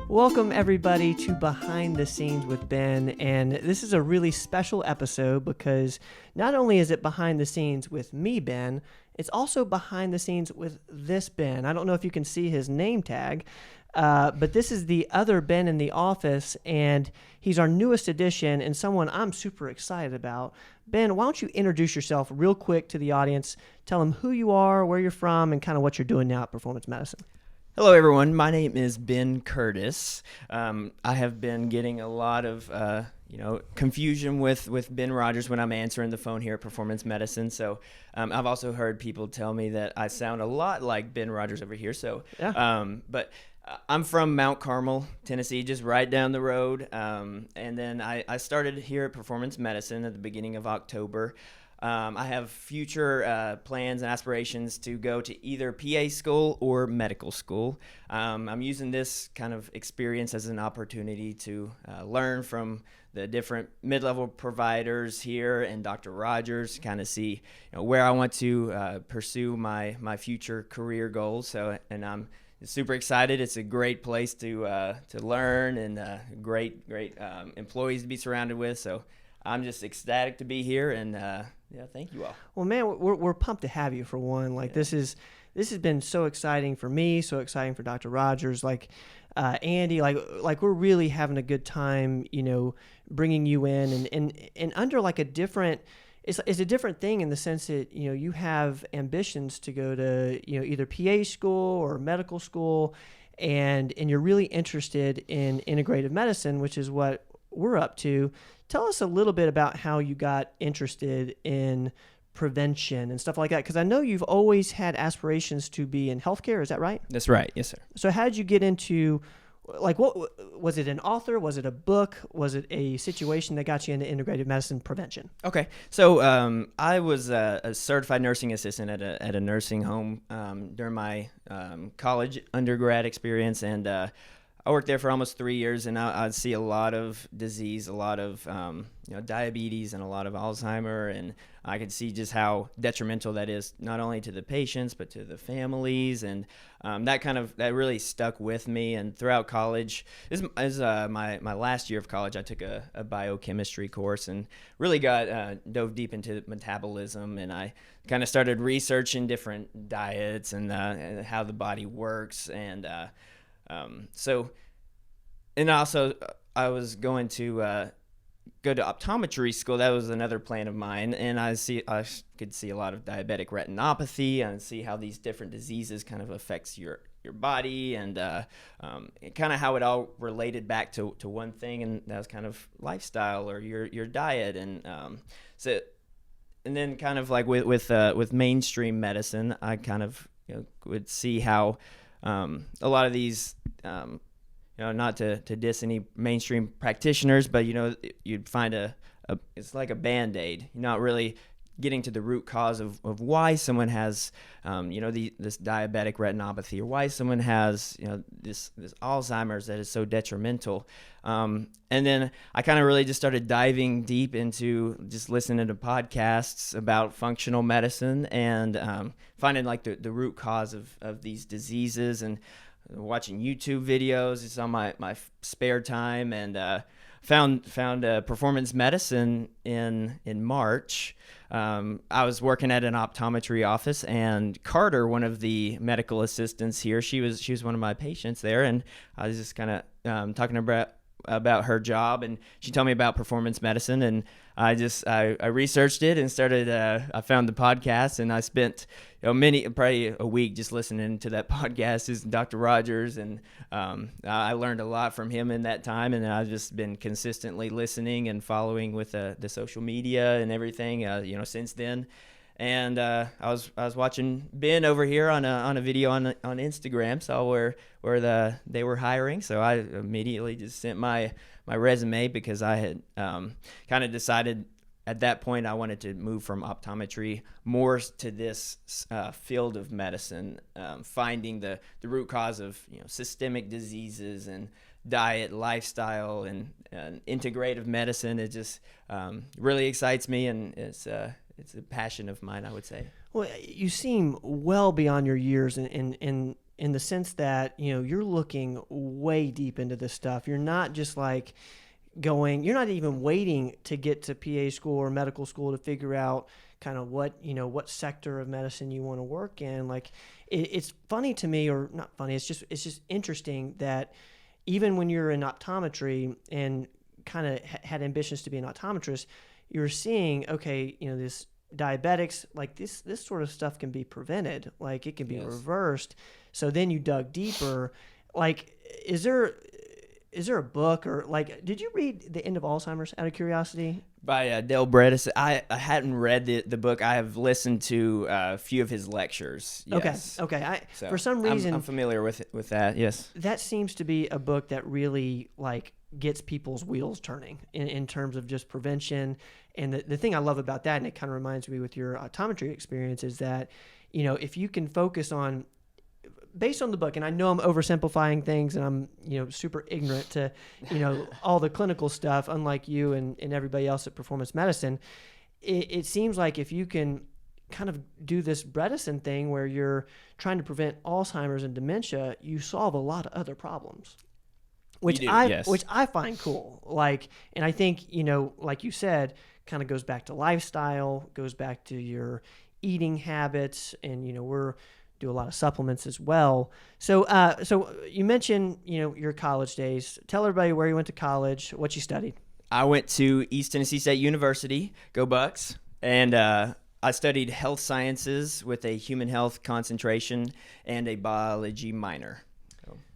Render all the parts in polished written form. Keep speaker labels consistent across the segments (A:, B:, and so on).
A: Welcome everybody to Behind the Scenes with Ben, and this is a really special episode because not only is it behind the scenes with me, Ben, it's also behind the scenes with this Ben. I don't know if you can see his name tag, but this is the other Ben in the office, and he's our newest addition and someone I'm super excited about. Ben, why don't you introduce yourself real quick to the audience, tell them who you are, where you're from, and kind of what you're doing now at Performance Medicine.
B: Hello, everyone. My name is Ben Curtis. I have been getting a lot of, confusion with Ben Rogers when I'm answering the phone here at Performance Medicine. So I've also heard people tell me that I sound a lot like Ben Rogers over here. So,
A: Yeah.
B: but I'm from Mount Carmel, Tennessee, just right down the road. And then I started here at Performance Medicine at the beginning of October. I have future plans and aspirations to go to either PA school or medical school. I'm using this kind of experience as an opportunity to learn from the different mid-level providers here and Dr. Rogers, kind of see where I want to pursue my future career goals. So, and I'm super excited. It's a great place to learn and great employees to be surrounded with. So I'm just ecstatic to be here, and thank you all.
A: Well, man, we're pumped to have you for one. This has been so exciting for me, so exciting for Dr. Rogers, Andy, like we're really having a good time, bringing you in and under a different. It's a different thing in the sense that you have ambitions to go to either PA school or medical school, and you're really interested in integrative medicine, which is what we're up to. Tell us a little bit about how you got interested in prevention and stuff like that, because I know you've always had aspirations to be in healthcare. Is that right?
B: That's right. Yes, sir.
A: So how did you get into, what was it, an author? Was it a book? Was it a situation that got you into integrative medicine prevention?
B: Okay. So I was a certified nursing assistant at a nursing home during my college undergrad experience, and I worked there for almost 3 years, and I'd see a lot of disease, a lot of diabetes, and a lot of Alzheimer, and I could see just how detrimental that is, not only to the patients but to the families, and that really stuck with me. And throughout college, this is my last year of college, I took a biochemistry course and really dove deep into metabolism, and I kind of started researching different diets and how the body works, and and also I was going to go to optometry school. That was another plan of mine, and I could see a lot of diabetic retinopathy and see how these different diseases kind of affects your body, and kind of how it all related back to one thing, and that was kind of lifestyle or your diet, and and then kind of like with mainstream medicine, I kind of would see how a lot of these, not to diss any mainstream practitioners, but you'd find it's like a Band-Aid. You're not really getting to the root cause of why someone has, this diabetic retinopathy, or why someone has, this Alzheimer's that is so detrimental. And then I kind of really just started diving deep into just listening to podcasts about functional medicine, and finding the root cause of these diseases, and watching YouTube videos. It's on my spare time, and found Performance Medicine in March. I was working at an optometry office, and Carter, one of the medical assistants here, she was one of my patients there, and I was just kind of talking about her job, and she told me about Performance Medicine, and I researched it and started. I found the podcast, and I spent probably a week just listening to that podcast. Is Dr. Rogers, and I learned a lot from him in that time, and I've just been consistently listening and following with the social media and everything. Since then. And I was watching Ben over here on a video on Instagram, saw where they were hiring, so I immediately just sent my resume, because I had kind of decided at that point I wanted to move from optometry more to this field of medicine, finding the root cause of systemic diseases and diet, lifestyle, and integrative medicine. It just really excites me, and it's a passion of mine, I would say.
A: Well, you seem well beyond your years in in the sense that, you're looking way deep into this stuff. You're not just like you're not even waiting to get to PA school or medical school to figure out kind of what sector of medicine you want to work in. Like it's funny to me, or not funny, it's just interesting that even when you're in optometry and kind of had ambitions to be an optometrist, you're seeing, okay, this diabetics, like this sort of stuff can be prevented, like it can be reversed. So then you dug deeper. Like, is there a book, or like, did you read The End of Alzheimer's out of curiosity?
B: By Dale Bredesen. I hadn't read the book. I have listened to a few of his lectures. Yes.
A: Okay. For some reason,
B: I'm familiar with that. Yes.
A: That seems to be a book that really like gets people's wheels turning in terms of just prevention. And the thing I love about that, and it kind of reminds me with your optometry experience, is that, if you can focus on, based on the book, and I know I'm oversimplifying things and I'm, super ignorant to, all the clinical stuff, unlike you and everybody else at Performance Medicine, it seems like if you can kind of do this Bredesen thing where you're trying to prevent Alzheimer's and dementia, you solve a lot of other problems. Which I find cool. Like, and I think, like you said, kind of goes back to lifestyle, goes back to your eating habits, and, we're do a lot of supplements as well. So you mentioned, your college days. Tell everybody where you went to college, what you studied.
B: I went to East Tennessee State University, go Bucks, and I studied health sciences with a human health concentration and a biology minor.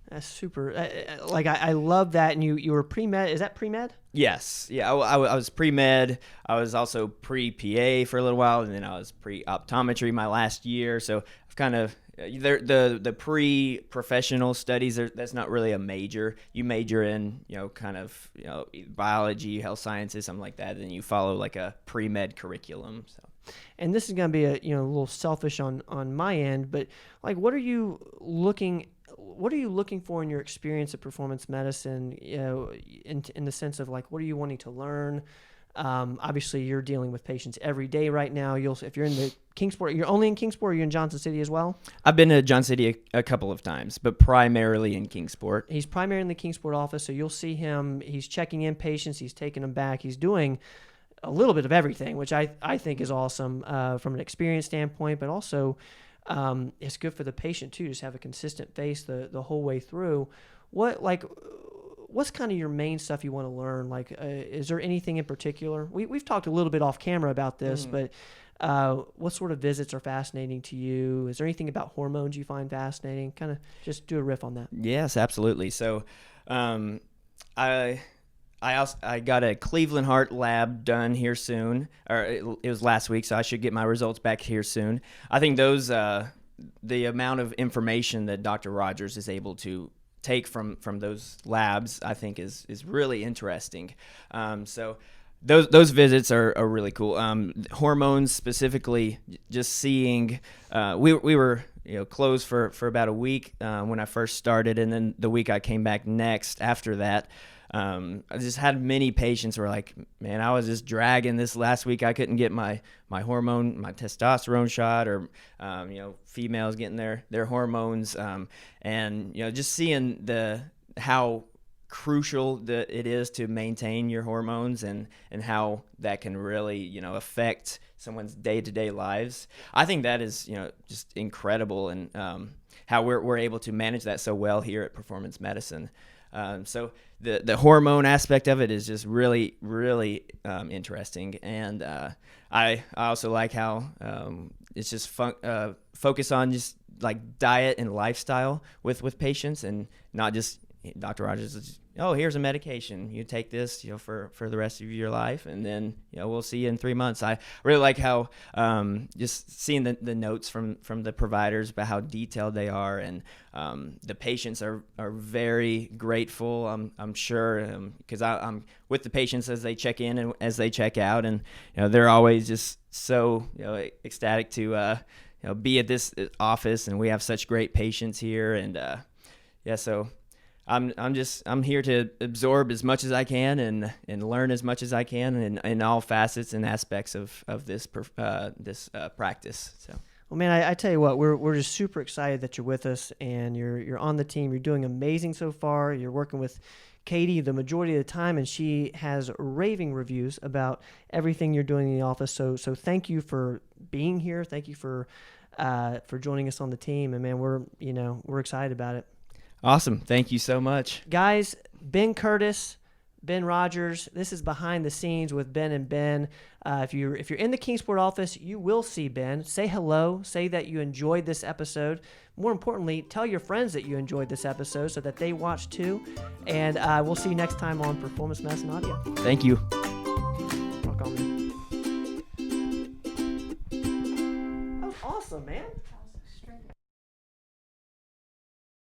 A: That's super. I love that. And you were pre-med. Is that pre-med?
B: Yes. Yeah, I was pre-med. I was also pre-PA for a little while, and then I was pre-optometry my last year. So I've kind of the pre-professional studies, that's not really a major. You major in, biology, health sciences, something like that. Then you follow like a pre-med curriculum. So.
A: And this is going to be a little selfish on my end, but like, what are you looking for in your experience of performance medicine, in the sense of like, what are you wanting to learn? Obviously you're dealing with patients every day right now. If you're in the Kingsport, you're only in Kingsport, or you're in Johnson City as well?
B: I've been to Johnson City a couple of times, but primarily in Kingsport.
A: He's primarily in the Kingsport office. So you'll see him, he's checking in patients, he's taking them back. He's doing a little bit of everything, which I think is awesome, from an experience standpoint, but also, it's good for the patient too, just have a consistent face the whole way through. What's kind of your main stuff you want to learn? Like, is there anything in particular? We've talked a little bit off camera about this, but what sort of visits are fascinating to you? Is there anything about hormones you find fascinating? Kind of just do a riff on that.
B: Yes, absolutely. So, I got a Cleveland Heart lab done here soon, or it was last week, so I should get my results back here soon. I think those the amount of information that Dr. Rogers is able to take from those labs, I think is really interesting. So those visits are really cool. Hormones specifically, just seeing, we were closed for about a week when I first started, and then the week I came back next after that. I just had many patients who were like, man, I was just dragging this last week. I couldn't get my hormone, my testosterone shot, or, females getting their hormones. And, just seeing how crucial it is to maintain your hormones, and how that can really, affect someone's day-to-day lives. I think that is, just incredible, and how we're able to manage that so well here at Performance Medicine. So the hormone aspect of it is just really, really interesting. And I also like how it's just focus on just like diet and lifestyle with patients, and not just Dr. Rogers is, here's a medication. You take this, for the rest of your life, and then, we'll see you in 3 months. I really like how just seeing the notes from the providers about how detailed they are, and the patients are very grateful. I'm sure, because I'm with the patients as they check in and as they check out, and they're always just so ecstatic to be at this office, and we have such great patients here, and so. I'm here to absorb as much as I can, and learn as much as I can in all facets and aspects of this practice. So.
A: Well, man, I tell you what, we're just super excited that you're with us and you're on the team. You're doing amazing so far. You're working with Katie the majority of the time, and she has raving reviews about everything you're doing in the office. So thank you for being here. Thank you for joining us on the team. And man, we're excited about it.
B: Awesome. Thank you so much.
A: Guys, Ben Curtis, Ben Rogers. This is behind the scenes with Ben and Ben. If you're in the Kingsport office, you will see Ben. Say hello. Say that you enjoyed this episode. More importantly, tell your friends that you enjoyed this episode so that they watch too. And we'll see you next time on Performance Medicine Audio.
B: Thank you.